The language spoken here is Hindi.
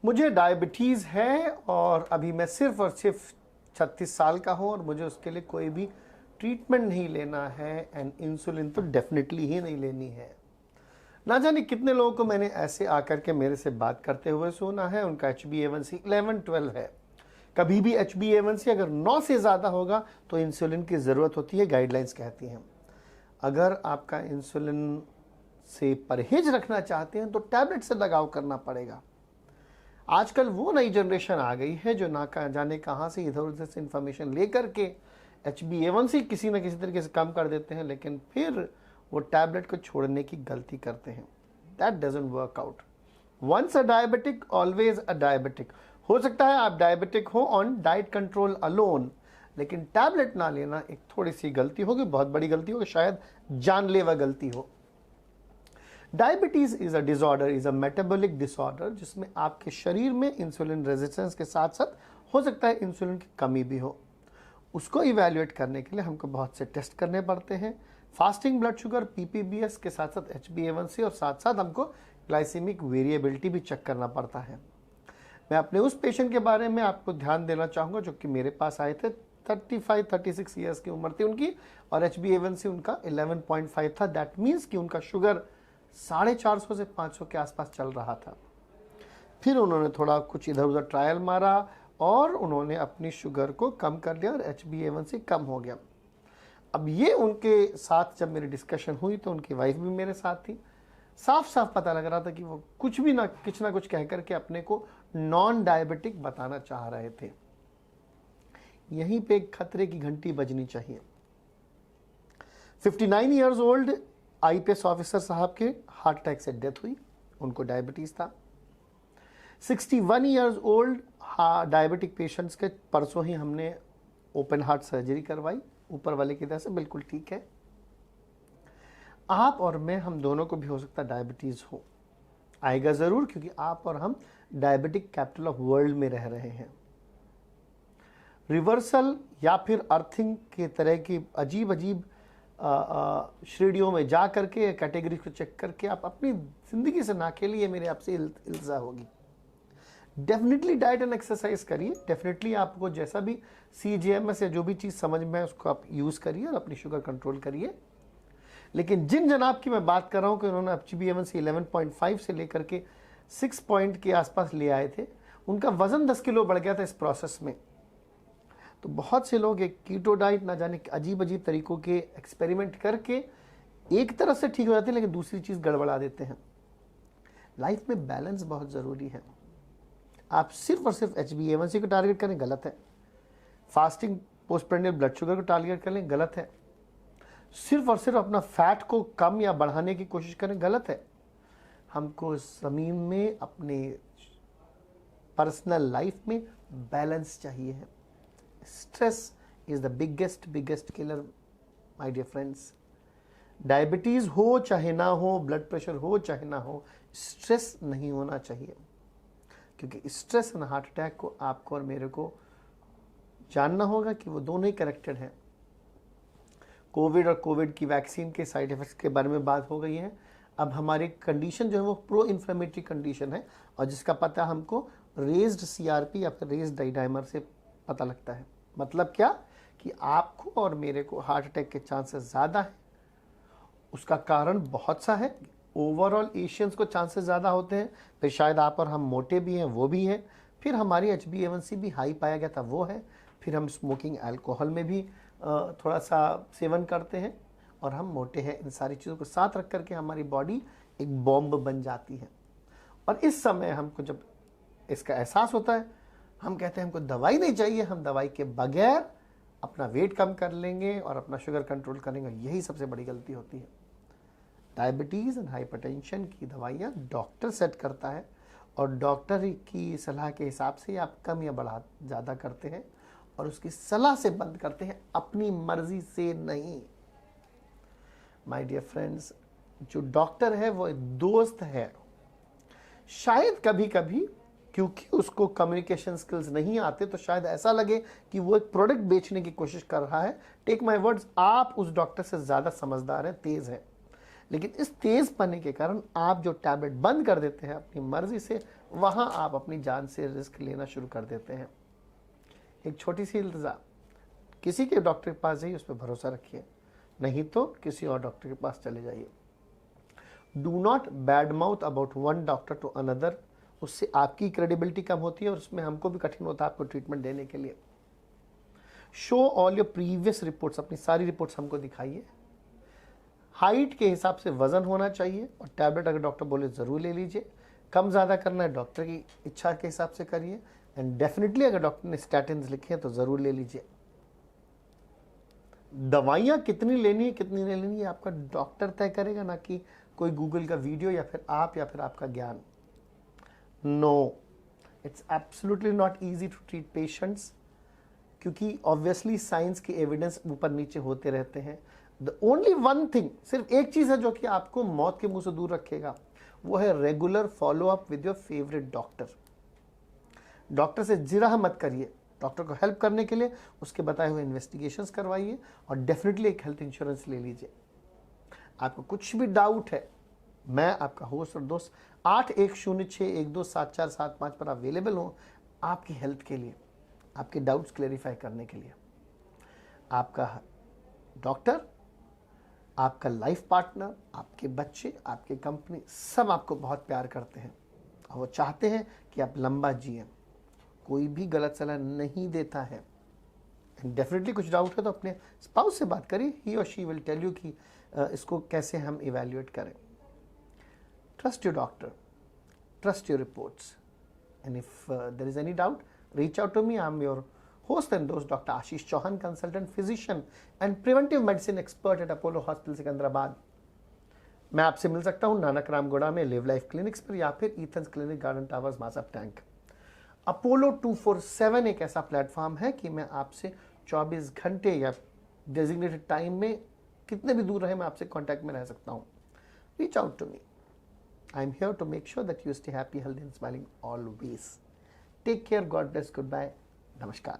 मुझे डायबिटीज़ है और अभी मैं सिर्फ और सिर्फ 36 साल का हूँ और मुझे उसके लिए कोई भी ट्रीटमेंट नहीं लेना है एंड इंसुलिन तो डेफिनेटली ही नहीं लेनी है। ना जाने कितने लोगों को मैंने ऐसे आकर के मेरे से बात करते हुए सुना है, उनका HbA1c 11-12 है। कभी भी HbA1c अगर 9 से ज़्यादा होगा तो इंसुलिन की ज़रूरत होती है, गाइडलाइंस कहती हैं। अगर आपका इंसुलिन से परहेज रखना चाहते हैं तो टैबलेट से लगाव करना पड़ेगा। आजकल वो नई जनरेशन आ गई है जो ना जाने कहाँ से इधर उधर से इंफॉर्मेशन लेकर के HbA1c किसी न किसी तरीके से कम कर देते हैं, लेकिन फिर वो टैबलेट को छोड़ने की गलती करते हैं। That doesn't work out. Once a diabetic always a diabetic. हो सकता है आप डायबिटिक हो ऑन डाइट कंट्रोल अलोन, लेकिन टैबलेट ना लेना एक थोड़ी सी गलती होगी, बहुत बड़ी गलती होगी, शायद जानलेवा गलती हो। Diabetes is a disorder, is a metabolic disorder जिसमें आपके शरीर में इंसुलिन रेजिस्टेंस के साथ साथ हो सकता है इंसुलिन की कमी भी हो। उसको इवैल्यूएट करने के लिए हमको बहुत से टेस्ट करने पड़ते हैं, फास्टिंग ब्लड शुगर, PPBS के साथ साथ HbA1c और साथ साथ हमको ग्लाइसेमिक वेरिएबिलिटी भी चेक करना पड़ता है। मैं अपने उस पेशेंट के बारे में आपको ध्यान देना चाहूँगा जो कि मेरे पास आए थे। 35-36 ईयर्स की उम्र थी उनकी और HbA1c उनका 11.5 था। दैट मीन्स कि उनका शुगर 450 से 500 के आसपास चल रहा था। फिर उन्होंने थोड़ा कुछ इधर उधर ट्रायल मारा और उन्होंने अपनी शुगर को कम कर लिया और HbA1c कम हो गया। अब ये उनके साथ जब मेरी डिस्कशन हुई तो उनकी वाइफ भी मेरे साथ थी। साफ साफ पता लग रहा था कि वो कुछ ना कुछ कह करके अपने को नॉन डायबिटिक बताना चाह रहे थे। यहीं पे खतरे की घंटी बजनी चाहिए। 59 ईयर्स ओल्ड IPS ऑफिसर साहब के हार्ट अटैक से डेथ हुई, उनको डायबिटीज था। 61 ईयर्स ओल्ड डायबिटिक पेशेंट्स के परसों ही हमने ओपन हार्ट सर्जरी करवाई, ऊपर वाले की तरह से बिल्कुल ठीक है। आप और मैं, हम दोनों को भी हो सकता है डायबिटीज हो, आएगा जरूर, क्योंकि आप और हम डायबिटिक कैपिटल ऑफ वर्ल्ड में रह रहे हैं। रिवर्सल या फिर अर्थिंग के तरह की अजीब अजीब श्रेणियों में जा करके, कैटेगरी को चेक करके आप अपनी जिंदगी से ना खेलिए, मेरे आपसे इल्जा होगी। डेफिनेटली डाइट एंड एक्सरसाइज करिए, डेफिनेटली आपको जैसा भी CGMS या जो भी चीज़ समझ में है उसको आप यूज़ करिए और अपनी शुगर कंट्रोल करिए। लेकिन जिन जनाब की मैं बात कर रहा हूँ कि उन्होंने HbA1c 11.5 से लेकर के 6 पॉइंट के आसपास ले आए थे, उनका वजन 10 किलो बढ़ गया था इस प्रोसेस में। तो बहुत से लोग एक कीटो डाइट ना जाने अजीब अजीब तरीकों के एक्सपेरिमेंट करके एक तरफ से ठीक हो जाते हैं, लेकिन दूसरी चीज़ गड़बड़ा देते हैं। लाइफ में बैलेंस बहुत ज़रूरी है। आप सिर्फ और सिर्फ HbA1c को टारगेट करें, गलत है। फास्टिंग पोस्टप्रेंडियल ब्लड शुगर को टारगेट करें, गलत है। सिर्फ और सिर्फ अपना फैट को कम या बढ़ाने की कोशिश करें, गलत है। हमको ज़मीन में अपने पर्सनल लाइफ में बैलेंस चाहिए है। Stress is the biggest killer my dear friends. Diabetes हो चाहे ना हो, ब्लड प्रेशर हो चाहे ना हो, स्ट्रेस नहीं होना चाहिए, क्योंकि स्ट्रेस एंड हार्ट अटैक को आपको और मेरे को जानना होगा कि वो दोनों ही कनेक्टेड हैं। कोविड और कोविड की वैक्सीन के साइड इफेक्ट्स के बारे में बात हो गई है। अब हमारी कंडीशन जो है वो प्रो इन्फ्लेमेटरी कंडीशन है, और जिसका पता हमको रेज्ड CRP या फिर रेज्ड डाइडाइमर से पता लगता है। मतलब क्या कि आपको और मेरे को हार्ट अटैक के चांसेस ज़्यादा है। उसका कारण बहुत सा है। ओवरऑल एशियंस को चांसेस ज़्यादा होते हैं, फिर शायद आप और हम मोटे भी हैं, वो भी हैं, फिर हमारी HbA1c भी हाई पाया गया था, वो है, फिर हम स्मोकिंग अल्कोहल में भी थोड़ा सा सेवन करते हैं और हम मोटे हैं। इन सारी चीज़ों को साथ रख करके हमारी बॉडी एक बॉम्ब बन जाती है। और इस समय हमको जब इसका एहसास होता है, हम कहते हैं हमको दवाई नहीं चाहिए, हम दवाई के बगैर अपना वेट कम कर लेंगे और अपना शुगर कंट्रोल करेंगे। यही सबसे बड़ी गलती होती है। डायबिटीज़ एंड हाइपरटेंशन की दवाइयाँ डॉक्टर सेट करता है और डॉक्टर की सलाह के हिसाब से आप कम या बढ़ा ज़्यादा करते हैं और उसकी सलाह से बंद करते हैं, अपनी मर्जी से नहीं। माय डियर फ्रेंड्स, जो डॉक्टर है वो एक दोस्त है। शायद कभी कभी क्योंकि उसको कम्युनिकेशन स्किल्स नहीं आते तो शायद ऐसा लगे कि वो एक प्रोडक्ट बेचने की कोशिश कर रहा है। टेक माय वर्ड्स, आप उस डॉक्टर से ज़्यादा समझदार हैं, तेज़ हैं। लेकिन इस तेज पने के कारण आप जो टैबलेट बंद कर देते हैं अपनी मर्जी से, वहां आप अपनी जान से रिस्क लेना शुरू कर देते हैं। एक छोटी सी इल्तजा, किसी के डॉक्टर के पास जाइए, उस पर भरोसा रखिए, नहीं तो किसी और डॉक्टर के पास चले जाइए। Do not bad mouth about one doctor to another, उससे आपकी क्रेडिबिलिटी कम होती है और उसमें हमको भी कठिन होता है आपको ट्रीटमेंट देने के लिए। Show all your previous reports, अपनी सारी रिपोर्ट्स हमको दिखाइए। हाइट के हिसाब से वजन होना चाहिए और टैबलेट अगर डॉक्टर बोले ज़रूर ले लीजिए। कम ज़्यादा करना है डॉक्टर की इच्छा के हिसाब से करिए। एंड डेफिनेटली अगर डॉक्टर ने स्टैटिन्स लिखे हैं तो ज़रूर ले लीजिए। दवाइयाँ कितनी लेनी है कितनी नहीं लेनी है आपका डॉक्टर तय करेगा, ना कि कोई गूगल का वीडियो या फिर आपका ज्ञान। No, it's absolutely not easy to treat patients, क्योंकि ऑब्वियसली साइंस के एविडेंस ऊपर नीचे होते रहते हैं। द ओनली वन थिंग, सिर्फ एक चीज है जो कि आपको मौत के मुंह से दूर रखेगा, वो है regular follow up with your favourite doctor. Doctor से जिरह मत करिए, डॉक्टर को हेल्प करने के लिए उसके बताए हुए इन्वेस्टिगेशंस करवाइए और डेफिनेटली एक हेल्थ इंश्योरेंस ले लीजिए। आपको कुछ भी डाउट है, मैं आपका होस्ट और दोस्त 8106127475 पर अवेलेबल हूँ आपकी हेल्थ के लिए, आपके डाउट्स क्लेरिफाई करने के लिए। आपका डॉक्टर, आपका लाइफ पार्टनर, आपके बच्चे, आपकी कंपनी, सब आपको बहुत प्यार करते हैं और वो चाहते हैं कि आप लंबा जिए। कोई भी गलत सलाह नहीं देता है। डेफिनेटली कुछ डाउट है तो अपने स्पाउस से बात करिए, ही और शी विल टेल यू कि इसको कैसे हम इवैल्यूएट करें। Trust your doctor, trust your reports, and if there is any doubt, reach out to me. I'm your host and host, Dr. Ashish Chauhan, consultant physician and preventive medicine expert at Apollo Hospital Secunderabad. मैं आपसे मिल सकता हूँ नानक रामगुड़ा में लिव लाइफ क्लिनिक्स पर या फिर ईथन्स clinic, garden towers, Masab Tank. Apollo 247 एक ऐसा प्लेटफॉर्म है कि मैं आपसे 24 घंटे या डेजिग्नेटेड टाइम में कितने भी दूर रहे मैं आपसे कांटेक्ट में रह सकता हूँ। Reach out to me. I am here to make sure that you stay happy, healthy and smiling always. Take care. God bless. Goodbye. Namaskar.